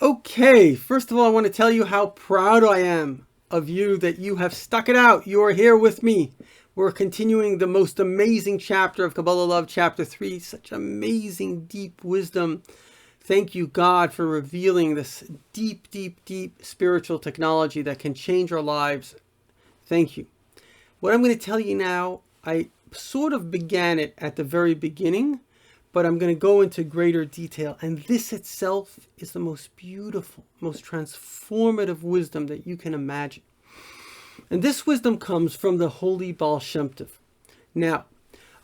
Okay, first of all, I want to tell you how proud I am of you that you have stuck it out. You are here with me. We're continuing the most amazing chapter of Kabbalah Love, chapter 3. Such amazing, deep wisdom. Thank you, God, for revealing this deep, deep, deep spiritual technology that can change our lives. Thank you. What I'm going to tell you now, I sort of began it at the very beginning, but I'm going to go into greater detail. And this itself is the most beautiful, most transformative wisdom that you can imagine. And this wisdom comes from the holy Baal Shem Tov. Now,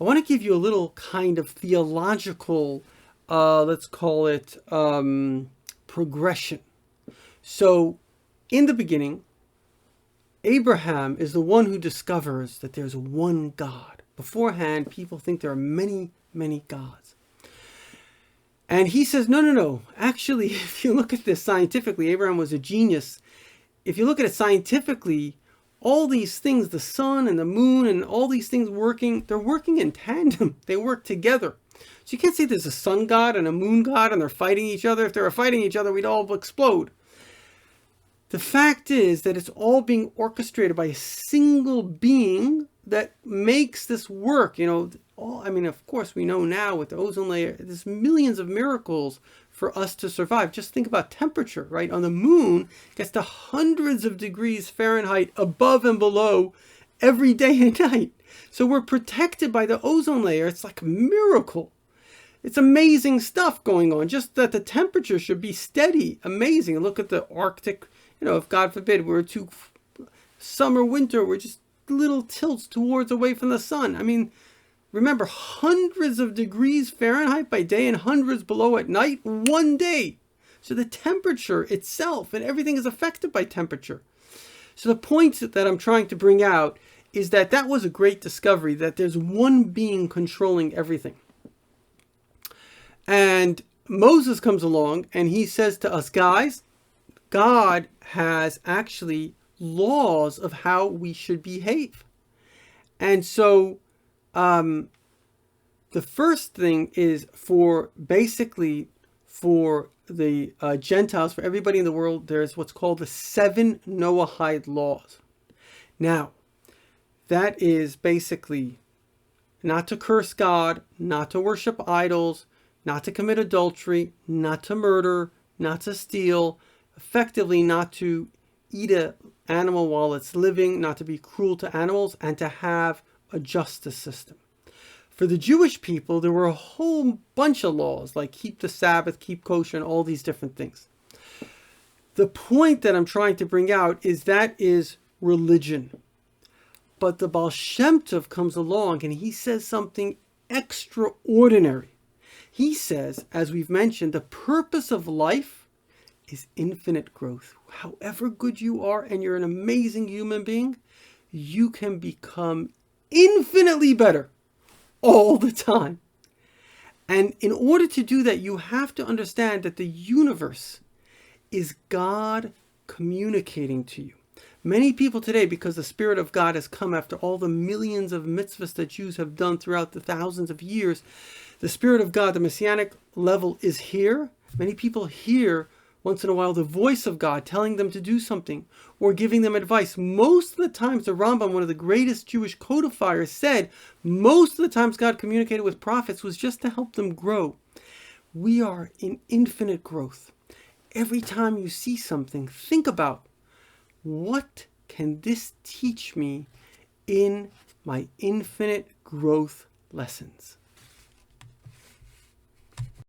I want to give you a little kind of theological, let's call it progression. So, in the beginning, Abraham is the one who discovers that there's one God. Beforehand, people think there are many, many gods. And he says, no. Actually, if you look at this scientifically, Abraham was a genius. If you look at it scientifically, all these things, the sun and the moon and all these things they're working in tandem. They work together. So you can't say there's a sun god and a moon god and they're fighting each other. If they were fighting each other, we'd all explode. The fact is that it's all being orchestrated by a single being that makes this work. Of course, we know now with the ozone layer, there's millions of miracles for us to survive. Just think about temperature, right? On the moon, it gets to hundreds of degrees Fahrenheit above and below every day and night. So we're protected by the ozone layer. It's like a miracle. It's amazing stuff going on. Just that the temperature should be steady. Amazing. Look at the Arctic. If God forbid we're too summer, winter, we're just little tilts towards away from the sun. Remember, hundreds of degrees Fahrenheit by day and hundreds below at night, one day. So the temperature itself and everything is affected by temperature. So the point that I'm trying to bring out is that was a great discovery, that there's one being controlling everything. And Moses comes along and he says to us, guys, God has actually laws of how we should behave. And so the first thing is for the Gentiles, for everybody in the world, there's what's called the 7 Noahide laws. Now, that is basically not to curse God, not to worship idols, not to commit adultery, not to murder, not to steal, effectively not to eat an animal while it's living, not to be cruel to animals, and to have a justice system. For the Jewish people, there were a whole bunch of laws, like keep the Sabbath, keep kosher, and all these different things. The point that I'm trying to bring out is that is religion. But the Baal Shem Tov comes along and he says something extraordinary. He says, as we've mentioned, the purpose of life is infinite growth. However good you are and you're an amazing human being, you can become infinitely better all the time. And in order to do that, you have to understand that the universe is God communicating to you. Many people today, because the Spirit of God has come after all the millions of mitzvahs that Jews have done throughout the thousands of years, the Spirit of God, the Messianic level is here. Many people hear once in a while the voice of God telling them to do something or giving them advice. Most of the times, the Rambam, one of the greatest Jewish codifiers, said most of the times God communicated with prophets was just to help them grow. We are in infinite growth. Every time you see something, think about, what can this teach me in my infinite growth lessons?